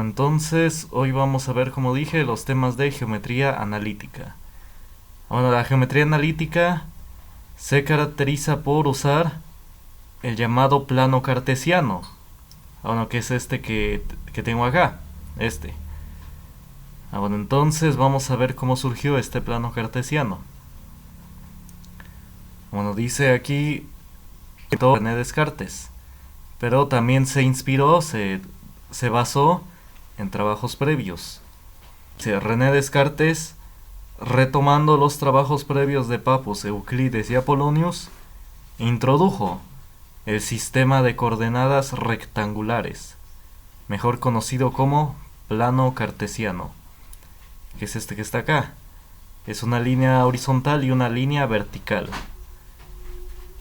Entonces hoy vamos a ver, como dije, los temas de geometría analítica. Bueno, la geometría analítica se caracteriza por usar el llamado plano cartesiano. Bueno, que es este que tengo acá. Este. Bueno, entonces vamos a ver cómo surgió este plano cartesiano. Bueno, dice aquí René Descartes, pero también se inspiró, se basó en trabajos previos. René Descartes, retomando los trabajos previos de Pappus, Euclides y Apollonius, introdujo el sistema de coordenadas rectangulares, mejor conocido como plano cartesiano, que es este que está acá. Es una línea horizontal y una línea vertical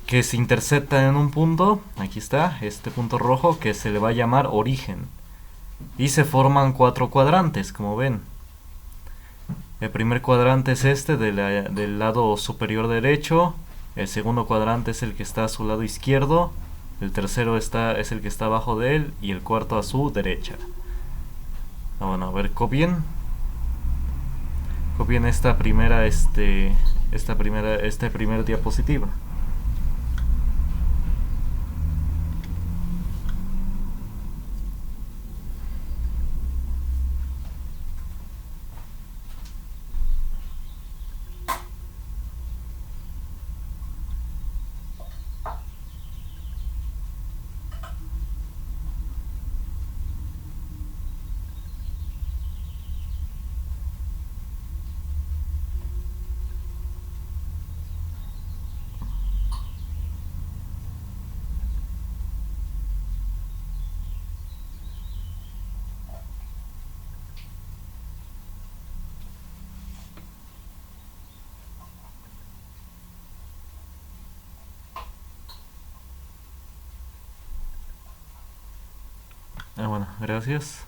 que se interceptan en un punto. Aquí está, este punto rojo, que se le va a llamar origen, y se forman 4 cuadrantes, como ven. El primer cuadrante es este del lado superior derecho, el segundo cuadrante es el que está a su lado izquierdo, el tercero es el que está abajo de él, y el cuarto a su derecha. Bueno, a ver, copien esta primera diapositiva. Bueno, gracias.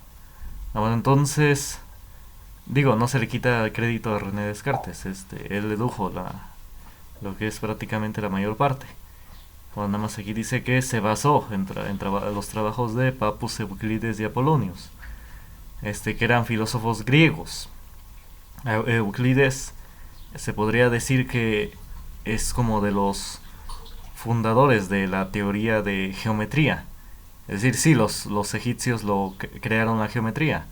Bueno, entonces, digo, no se le quita crédito a René Descartes. Él dedujo lo que es prácticamente la mayor parte. Bueno, nada más aquí dice que se basó en los trabajos de Pappus, Euclides y Apollonius, que eran filósofos griegos. Euclides se podría decir que es como de los fundadores de la teoría de geometría. Es decir, sí, los egipcios crearon la geometría,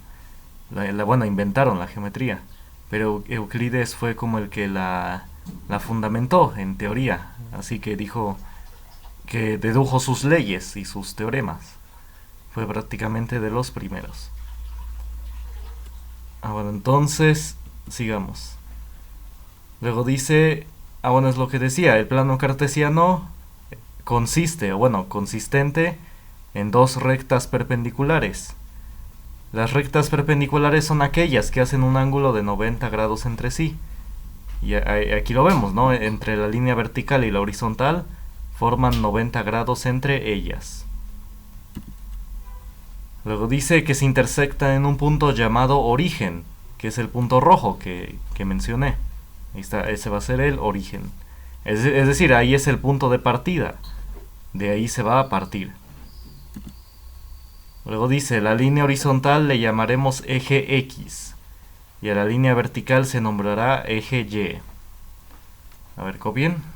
bueno, inventaron la geometría, pero Euclides fue como el que la fundamentó en teoría, así que dijo que dedujo sus leyes y sus teoremas. Fue prácticamente de los primeros. Bueno, entonces, sigamos. Luego dice, bueno, es lo que decía, el plano cartesiano consistente en 2 rectas perpendiculares. Las rectas perpendiculares son aquellas que hacen un ángulo de 90 grados entre sí. Y aquí lo vemos, ¿no? Entre la línea vertical y la horizontal forman 90 grados entre ellas. Luego dice que se intersectan en un punto llamado origen, que es el punto rojo que mencioné. Ahí está, ese va a ser el origen. Es decir, ahí es el punto de partida. De ahí se va a partir. Luego dice, la línea horizontal le llamaremos eje X y a la línea vertical se nombrará eje Y. A ver, copien.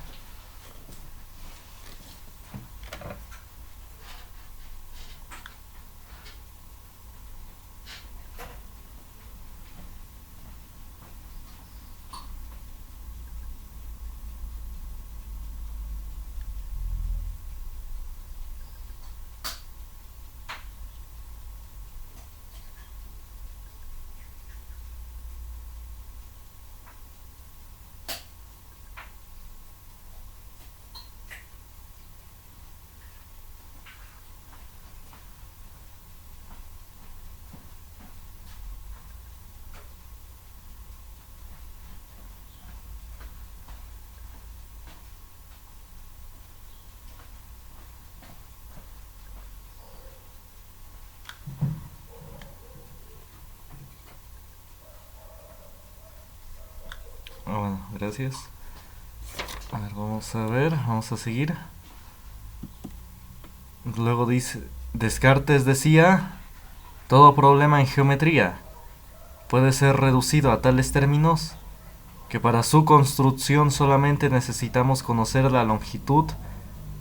Bueno, gracias. A ver, vamos a seguir. Luego dice, Descartes decía Todo problema en geometría puede ser reducido a tales términos que para su construcción solamente necesitamos conocer la longitud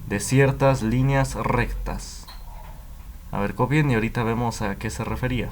de ciertas líneas rectas. A ver, copien y ahorita vemos a qué se refería.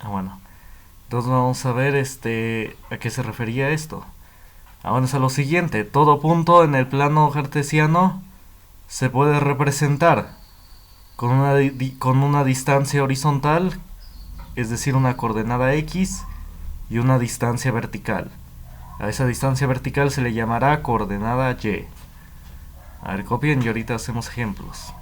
Bueno, entonces vamos a ver a qué se refería esto. Ahora es a lo siguiente: todo punto en el plano cartesiano se puede representar con una distancia horizontal, es decir, una coordenada x, y una distancia vertical. A esa distancia vertical se le llamará coordenada y. A ver, copien y ahorita hacemos ejemplos.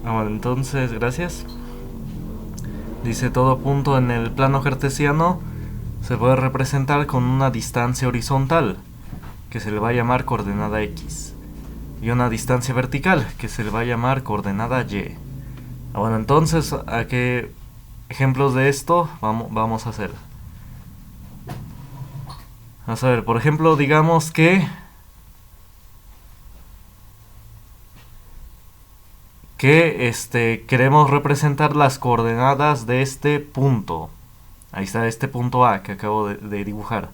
Bueno, entonces, gracias. Dice: todo punto en el plano cartesiano se puede representar con una distancia horizontal, que se le va a llamar coordenada x, y una distancia vertical, que se le va a llamar coordenada y. Bueno, entonces, ¿a qué ejemplos de esto vamos a hacer? Vamos a ver, por ejemplo, digamos que queremos representar las coordenadas de este punto. Ahí está este punto A que acabo de dibujar.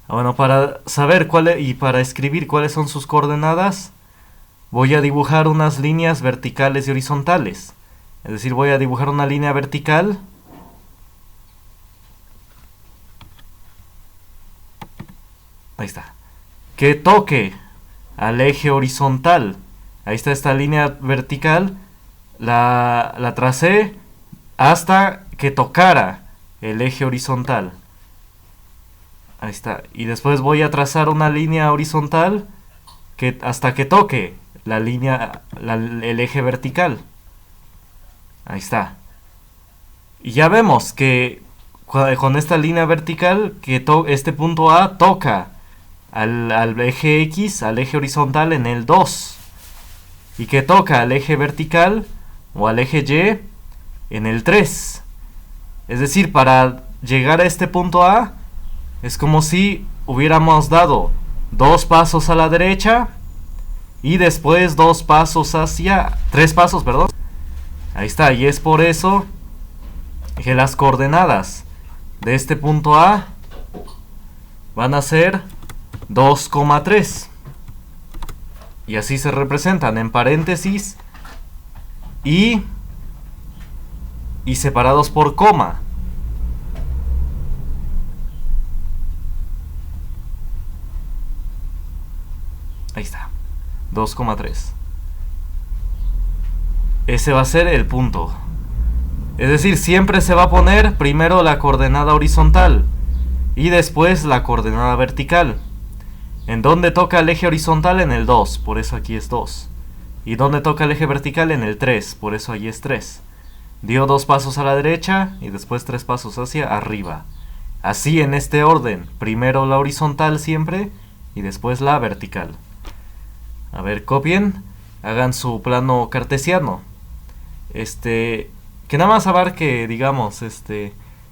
Bueno, para saber y para escribir cuáles son sus coordenadas, voy a dibujar unas líneas verticales y horizontales. Es decir, voy a dibujar una línea vertical ahí está, que toque al eje horizontal. Ahí está esta línea vertical, la tracé hasta que tocara el eje horizontal. Ahí está. Y después voy a trazar una línea horizontal hasta que toque la línea, el eje vertical. Ahí está. Y ya vemos que con esta línea vertical, que este punto A toca al eje X, al eje horizontal en el 2. Y que toca al eje vertical o al eje Y en el 3. Es decir, para llegar a este punto A, es como si hubiéramos dado 2 pasos a la derecha y después 3 pasos, perdón. Ahí está, y es por eso que las coordenadas de este punto A van a ser 2,3. Y así se representan en paréntesis y separados por coma. Ahí está. 2,3. Ese va a ser el punto. Es decir, siempre se va a poner primero la coordenada horizontal y después la coordenada vertical. ¿En dónde toca el eje horizontal? En el 2, por eso aquí es 2. ¿Y dónde toca el eje vertical? En el 3, por eso ahí es 3. Dio 2 pasos a la derecha y después 3 pasos hacia arriba. Así en este orden, primero la horizontal siempre y después la vertical. A ver, copien, hagan su plano cartesiano. Que nada más abarque, digamos,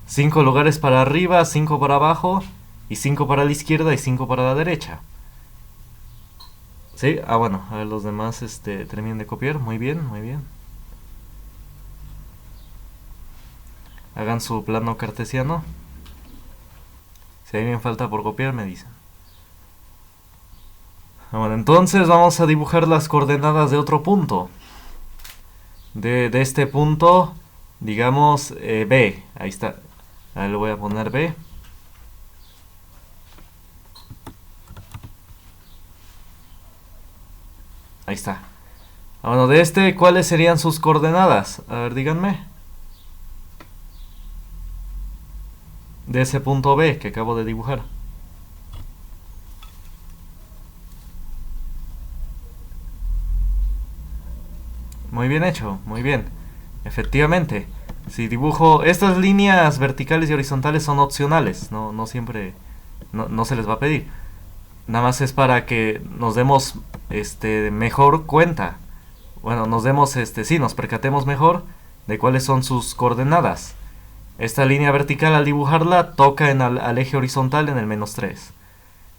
5 lugares para arriba, 5 para abajo, y 5 para la izquierda y 5 para la derecha. ¿Sí? Ah, bueno, a ver, los demás terminen de copiar. Muy bien, muy bien. Hagan su plano cartesiano. Si hay alguien falta por copiar, me dicen. Bueno, entonces vamos a dibujar las coordenadas de otro punto. De este punto, digamos, B. Ahí está. Ahí le voy a poner B. Ahí está. Bueno, de ¿cuáles serían sus coordenadas? A ver, díganme. De ese punto B que acabo de dibujar. Muy bien hecho, muy bien. Efectivamente, si dibujo estas líneas verticales y horizontales son opcionales, no siempre, no se les va a pedir. Nada más es para que nos demos mejor cuenta. Bueno, nos percatemos mejor de cuáles son sus coordenadas. Esta línea vertical al dibujarla toca al eje horizontal en el -3.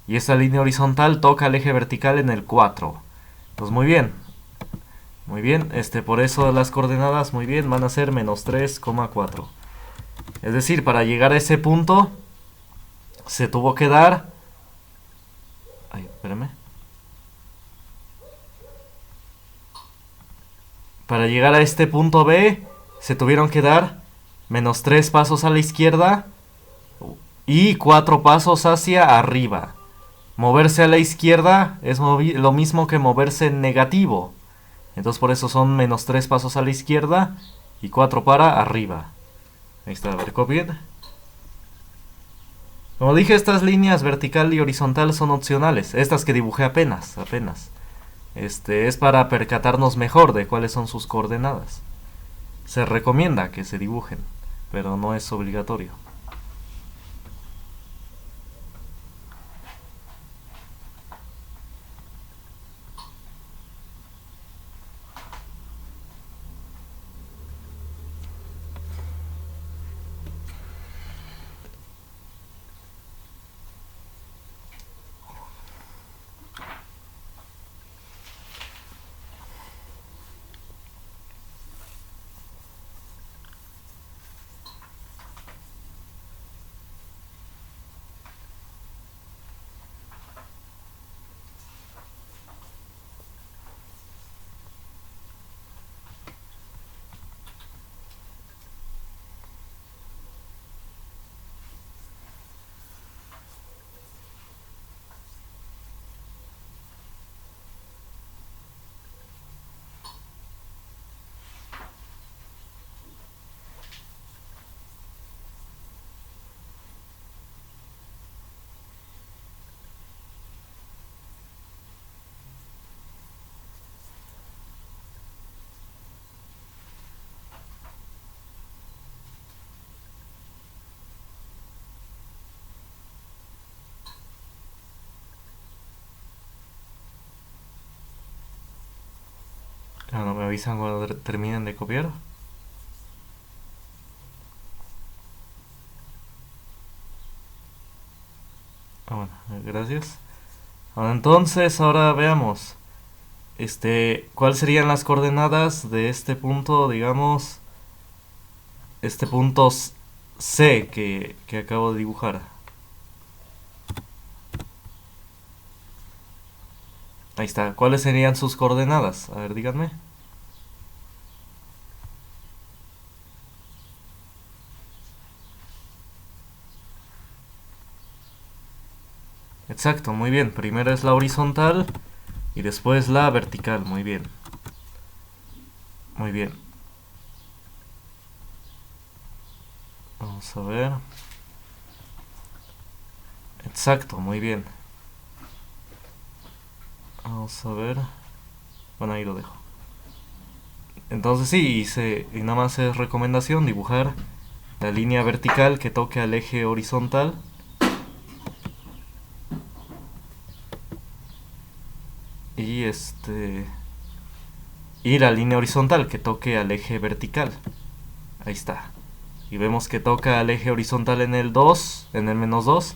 Y esta línea horizontal toca al eje vertical en el 4. Pues muy bien. Muy bien, por eso las coordenadas, muy bien, van a ser -3,4. Es decir, para llegar a ese punto, se tuvo que dar... Ay, espérame. Para llegar a este punto B, se tuvieron que dar -3 pasos a la izquierda y 4 pasos hacia arriba. Moverse a la izquierda es lo mismo que moverse en negativo. Entonces por eso son -3 pasos a la izquierda y 4 para arriba. Ahí está, a ver, copien. Como dije, estas líneas vertical y horizontal son opcionales. Estas que dibujé apenas. Es para percatarnos mejor de cuáles son sus coordenadas. Se recomienda que se dibujen, pero no es obligatorio. No me avisan cuando terminen de copiar. Bueno, gracias. Bueno, entonces ahora veamos. ¿Cuáles serían las coordenadas de este punto, digamos, este punto C que acabo de dibujar? Ahí está. ¿Cuáles serían sus coordenadas? A ver, díganme. Exacto, muy bien. Primero es la horizontal Y después la vertical, muy bien. Muy bien. Vamos a ver. Exacto, muy bien. Vamos a ver. Bueno, ahí lo dejo. Entonces sí, y nada más es recomendación dibujar la línea vertical que toque al eje horizontal. Y y la línea horizontal que toque al eje vertical. Ahí está. Y vemos que toca al eje horizontal en el 2, en el menos 2,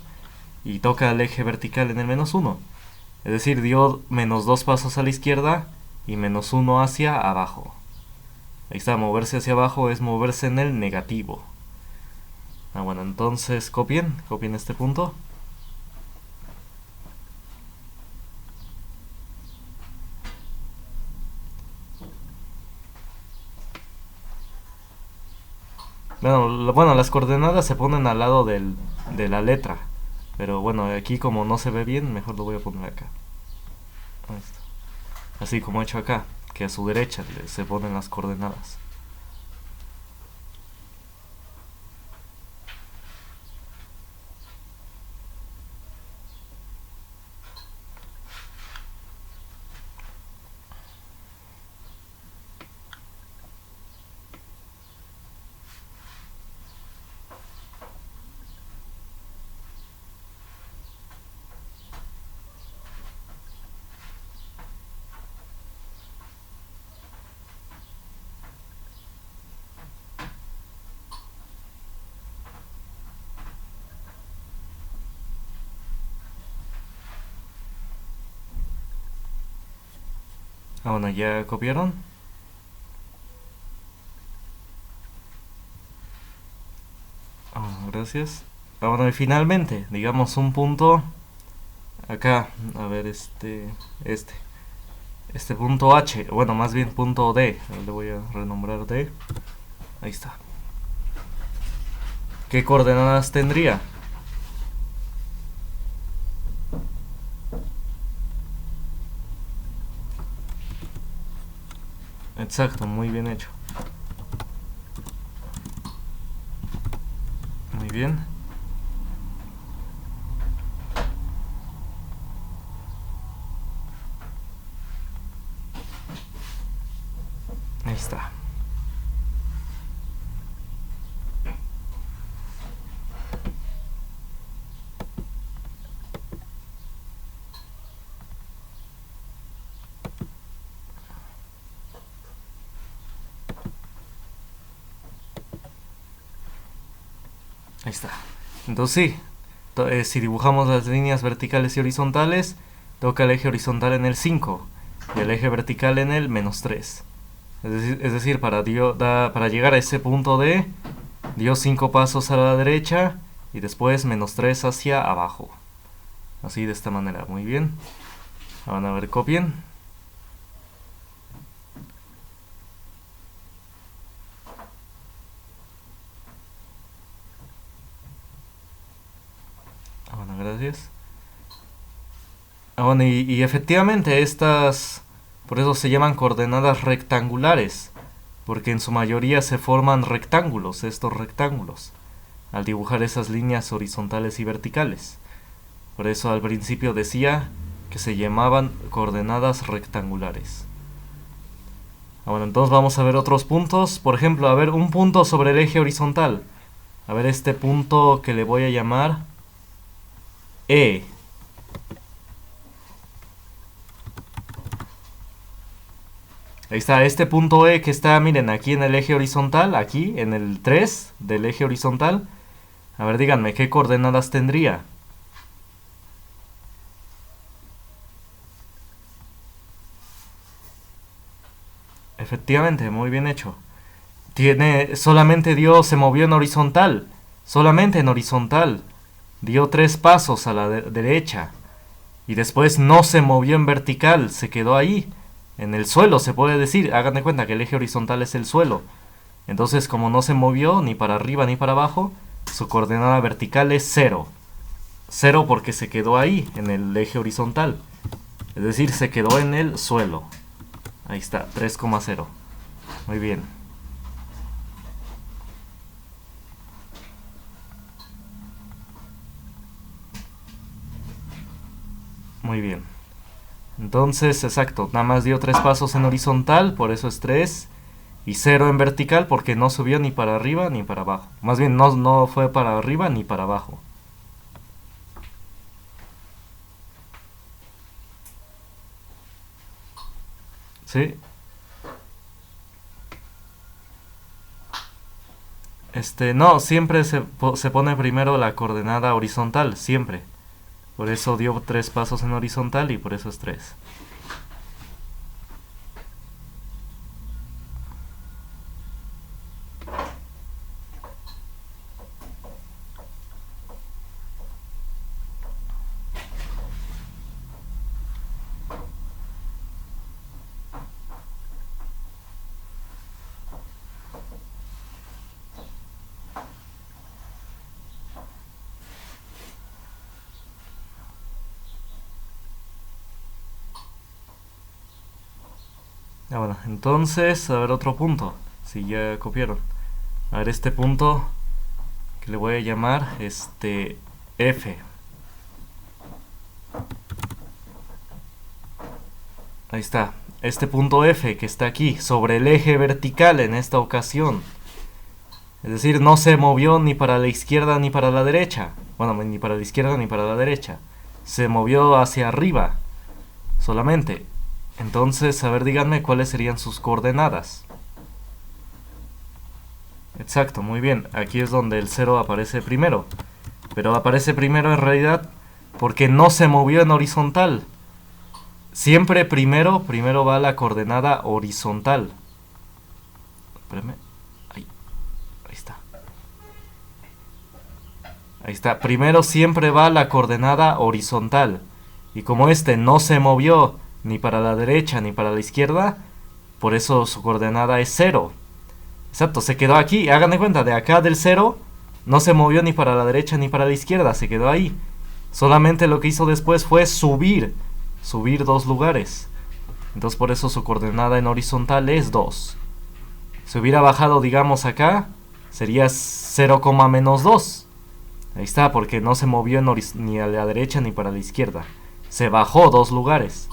y toca al eje vertical en el menos 1. Es decir, dio menos 2 pasos a la izquierda y menos 1 hacia abajo. Ahí está, moverse hacia abajo es moverse en el negativo. Bueno, entonces copien este punto. Bueno, las coordenadas se ponen al lado de la letra. Pero bueno, aquí como no se ve bien, mejor lo voy a poner acá. Ahí está. Así como he hecho acá, que a su derecha se ponen las coordenadas. Bueno, ¿ya copiaron? Gracias. Bueno, y finalmente, digamos un punto acá, a ver, este punto H, bueno, más bien punto D, le voy a renombrar D. Ahí está. ¿Qué coordenadas tendría? Exacto, muy bien hecho. Muy bien. Ahí está. Ahí está. Entonces sí, si dibujamos las líneas verticales y horizontales, toca el eje horizontal en el 5 y el eje vertical en el menos 3. Es decir, para llegar a ese punto D, dio 5 pasos a la derecha y después menos 3 hacia abajo. Así, de esta manera. Muy bien. Van a ver, copien. Bueno, gracias. Bueno, y efectivamente por eso se llaman coordenadas rectangulares, porque en su mayoría se forman rectángulos, estos rectángulos, al dibujar esas líneas horizontales y verticales. Por eso al principio decía que se llamaban coordenadas rectangulares. Bueno, entonces vamos a ver otros puntos. Por ejemplo, a ver, un punto sobre el eje horizontal. A ver, este punto que le voy a llamar E. Ahí está, este punto E que está, miren, aquí en el eje horizontal, aquí en el 3 del eje horizontal. A ver, díganme, ¿qué coordenadas tendría? Efectivamente, muy bien hecho. Solamente se movió en horizontal. Solamente en horizontal. Dio 3 pasos a la derecha. Y después no se movió en vertical, se quedó ahí. En el suelo, se puede decir. Hagan de cuenta que el eje horizontal es el suelo. Entonces, como no se movió ni para arriba ni para abajo, su coordenada vertical es 0. 0 porque se quedó ahí, en el eje horizontal. Es decir, se quedó en el suelo. Ahí está, 3,0. Muy bien. Muy bien. Entonces, exacto, nada más dio 3 pasos en horizontal, por eso es 3. Y 0 en vertical porque no subió ni para arriba ni para abajo. Más bien, no fue para arriba ni para abajo. ¿Sí? No, siempre se pone primero la coordenada horizontal, siempre. Por eso dio 3 pasos en horizontal y por eso es 3. Ah, bueno, entonces, a ver otro punto, si ya copiaron. A ver este punto que le voy a llamar F. Ahí está, este punto F que está aquí, sobre el eje vertical en esta ocasión. Es decir, no se movió ni para la izquierda ni para la derecha. Bueno, ni para la izquierda ni para la derecha. Se movió hacia arriba solamente. Entonces, a ver, díganme cuáles serían sus coordenadas. Exacto, muy bien. Aquí es donde el 0 aparece primero. Pero aparece primero en realidad porque no se movió en horizontal. Siempre primero va la coordenada horizontal. Espérame. Ahí está. Ahí está. Primero siempre va la coordenada horizontal. Y como no se movió ni para la derecha ni para la izquierda, por eso su coordenada es 0. Exacto, se quedó aquí. Hagan de cuenta, de acá del 0 no se movió ni para la derecha ni para la izquierda, se quedó ahí. Solamente lo que hizo después fue subir 2 lugares. Entonces por eso su coordenada en horizontal es 2. Si hubiera bajado, digamos, acá, sería 0, menos 2. Ahí está, porque no se movió ni a la derecha ni para la izquierda. Se bajó 2 lugares.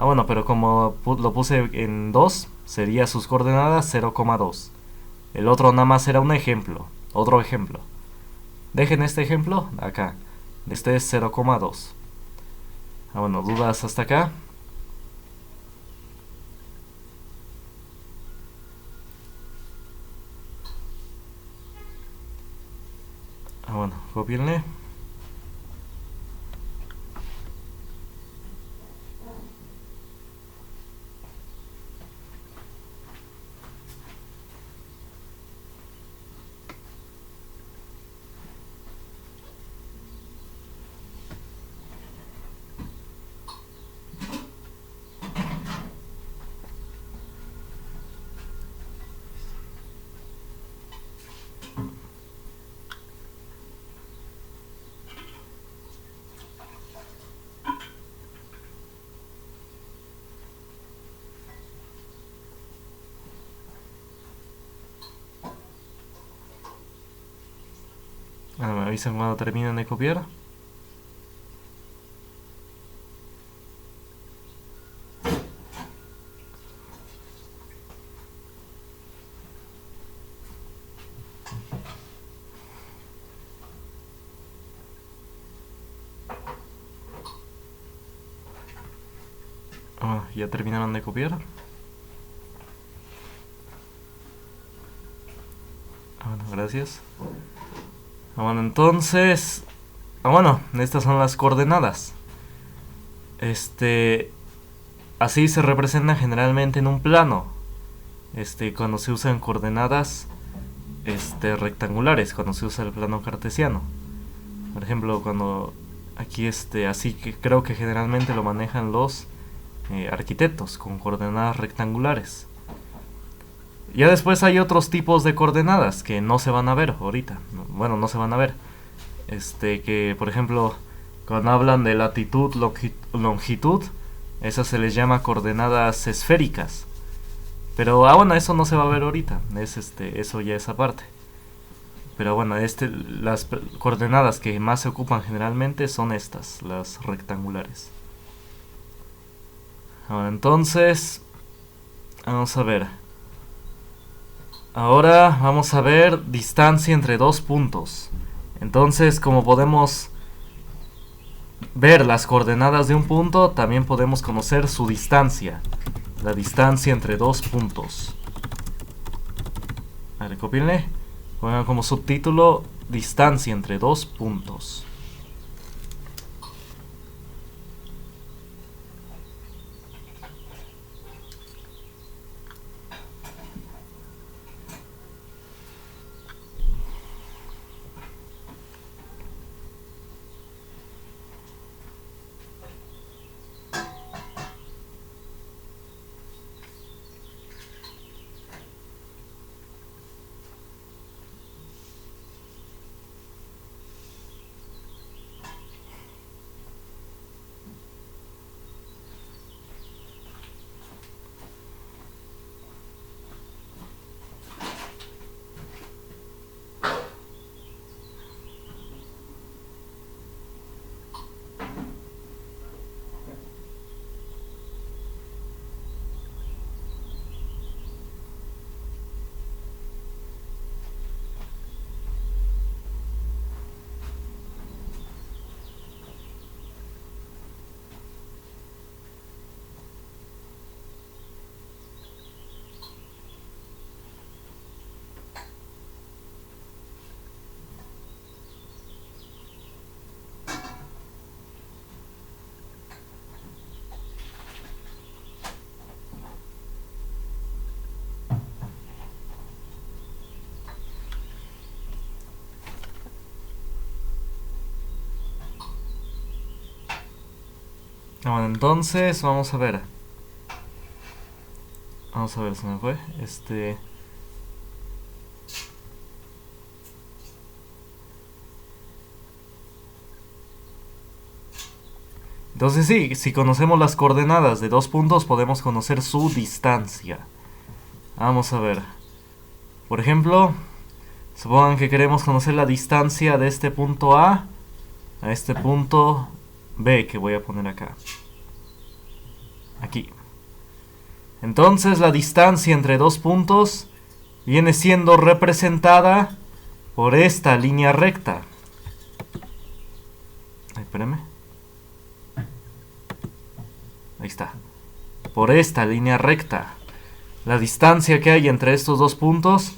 Ah, bueno, pero como lo puse en 2, sería sus coordenadas 0,2. El otro nada más era un ejemplo. Otro ejemplo. Dejen este ejemplo acá. Este es 0,2. Ah, bueno, ¿dudas hasta acá? Ah, bueno, copienle. Me avisan cuando terminen de copiar. Ya terminaron de copiar. Bueno, gracias. Bueno, entonces... bueno, estas son las coordenadas. Así se representa generalmente en un plano. Cuando se usan coordenadas rectangulares, cuando se usa el plano cartesiano. Por ejemplo, cuando aquí así que creo que generalmente lo manejan los arquitectos con coordenadas rectangulares. Ya después hay otros tipos de coordenadas que no se van a ver ahorita. Bueno, no se van a ver. Que por ejemplo, cuando hablan de latitud, longitud, Esas se les llama coordenadas esféricas. Pero bueno, eso no se va a ver ahorita, eso ya es aparte. Pero bueno, las coordenadas que más se ocupan generalmente son estas, las rectangulares. Ahora entonces, vamos a ver. Ahora vamos a ver distancia entre dos puntos. Entonces, como podemos ver las coordenadas de un punto, también podemos conocer su distancia. La distancia entre dos puntos. A ver, cópienle. Pongan como subtítulo distancia entre dos puntos. Bueno, entonces vamos a ver. Vamos a ver, se me fue. Entonces sí, si conocemos las coordenadas de dos puntos, podemos conocer su distancia. Vamos a ver. Por ejemplo, supongan que queremos conocer la distancia de este punto A a este punto B que voy a poner acá. Aquí. Entonces la distancia entre dos puntos viene siendo representada por esta línea recta. Ay, espérame. Ahí está. Por esta línea recta. La distancia que hay entre estos dos puntos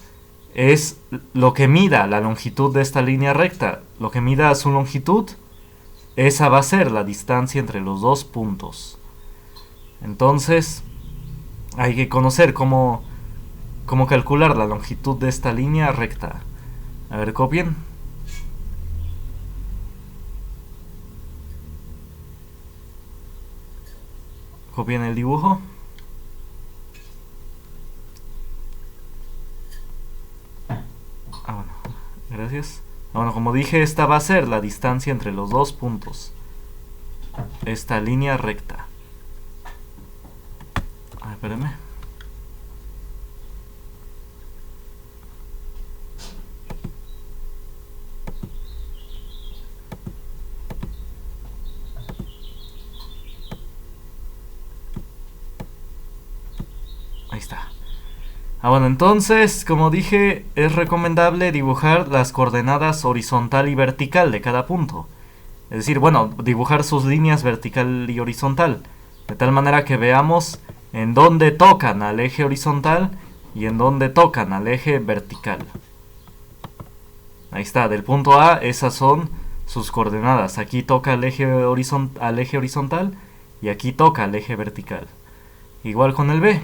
es lo que mida la longitud de esta línea recta. Lo que mida su longitud, esa va a ser la distancia entre los dos puntos. Entonces, hay que conocer cómo calcular la longitud de esta línea recta. A ver, copien. Copien el dibujo. Bueno, gracias. Bueno, como dije, esta va a ser la distancia entre los dos puntos. Esta línea recta. Espérame. Ahí está. Bueno, entonces, como dije, es recomendable dibujar las coordenadas horizontal y vertical de cada punto. Es decir, bueno, dibujar sus líneas vertical y horizontal. De tal manera que veamos en dónde tocan al eje horizontal y en dónde tocan al eje vertical. Ahí está, del punto A, esas son sus coordenadas. Aquí toca al eje horizontal y aquí toca al eje vertical. Igual con el B.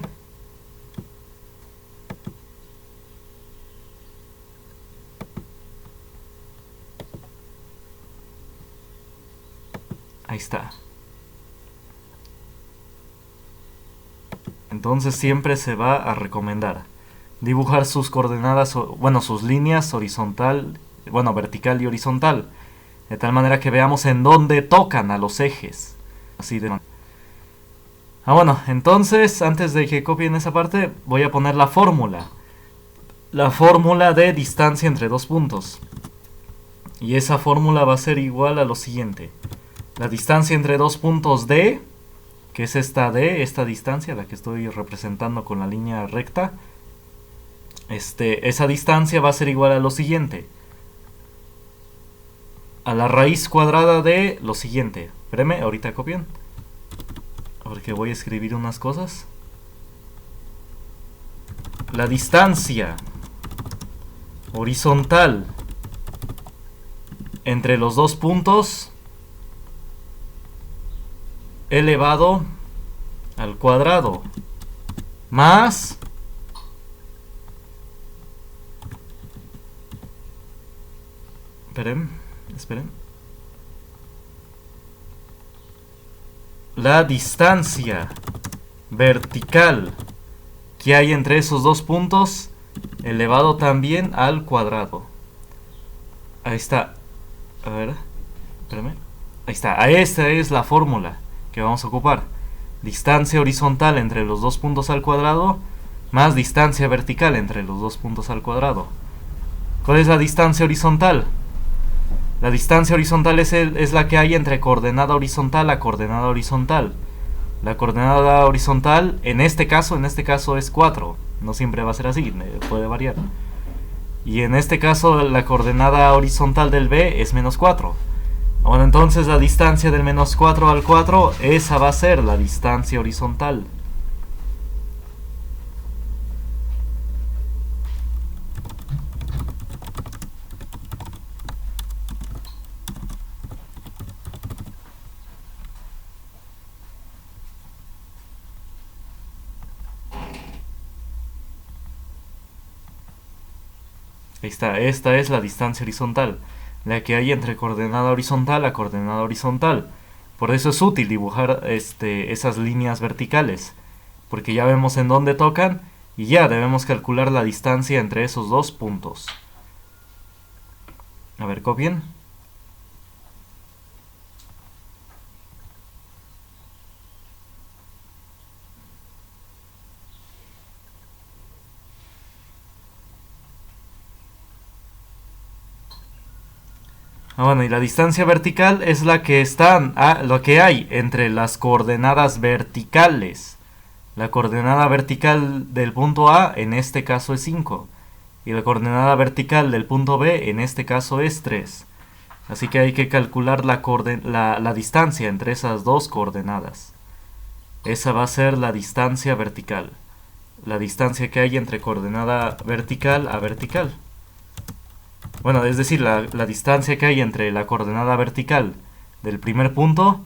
Ahí está. Entonces siempre se va a recomendar dibujar sus coordenadas, bueno, sus líneas horizontal, bueno, vertical y horizontal, de tal manera que veamos en dónde tocan a los ejes. Así de Bueno, entonces, antes de que copien esa parte, voy a poner la fórmula. La fórmula de distancia entre dos puntos. Y esa fórmula va a ser igual a lo siguiente. La distancia entre dos puntos D, que es esta D, esta distancia, la que estoy representando con la línea recta. Esa distancia va a ser igual a lo siguiente. A la raíz cuadrada de lo siguiente. Espérenme, ahorita copian. Porque voy a escribir unas cosas. La distancia horizontal entre los dos puntos elevado al cuadrado más esperen la distancia vertical que hay entre esos dos puntos elevado también al cuadrado. Ahí está. A ver, espérame. Ahí está. Esta es la fórmula que vamos a ocupar. Distancia horizontal entre los dos puntos al cuadrado más distancia vertical entre los dos puntos al cuadrado. ¿Cuál es la distancia horizontal? La distancia horizontal es la que hay entre coordenada horizontal a coordenada horizontal. La coordenada horizontal, en este caso es 4. No siempre va a ser así, puede variar. Y en este caso la coordenada horizontal del B es menos 4. Bueno, entonces la distancia del menos 4 al 4, esa va a ser la distancia horizontal. Ahí está, esta es la distancia horizontal, la que hay entre coordenada horizontal a coordenada horizontal. Por eso es útil dibujar esas líneas verticales, porque ya vemos en dónde tocan y ya debemos calcular la distancia entre esos dos puntos. A ver, copien. Bueno, y la distancia vertical es la que lo que hay entre las coordenadas verticales. La coordenada vertical del punto A en este caso es 5 y la coordenada vertical del punto B en este caso es 3. Así que hay que calcular la distancia entre esas dos coordenadas. Esa va a ser la distancia vertical. La distancia que hay entre coordenada vertical a vertical. Bueno, es decir, la distancia que hay entre la coordenada vertical del primer punto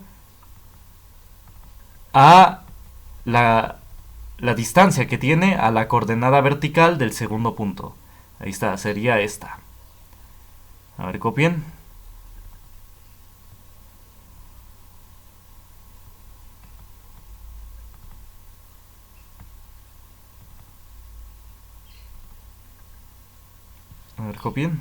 a la distancia que tiene a la coordenada vertical del segundo punto. Ahí está, sería esta. A ver, copien. A ver, copien.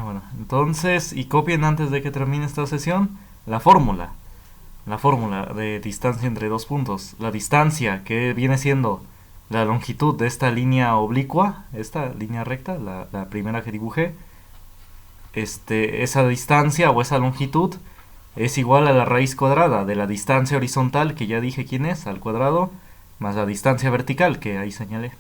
Bueno, entonces, y copien antes de que termine esta sesión la fórmula. La fórmula de distancia entre dos puntos. La distancia que viene siendo la longitud de esta línea oblicua, esta línea recta, la primera que dibujé. Esa distancia o esa longitud es igual a la raíz cuadrada de la distancia horizontal, que ya dije quién es, al cuadrado, más la distancia vertical, que ahí señalé.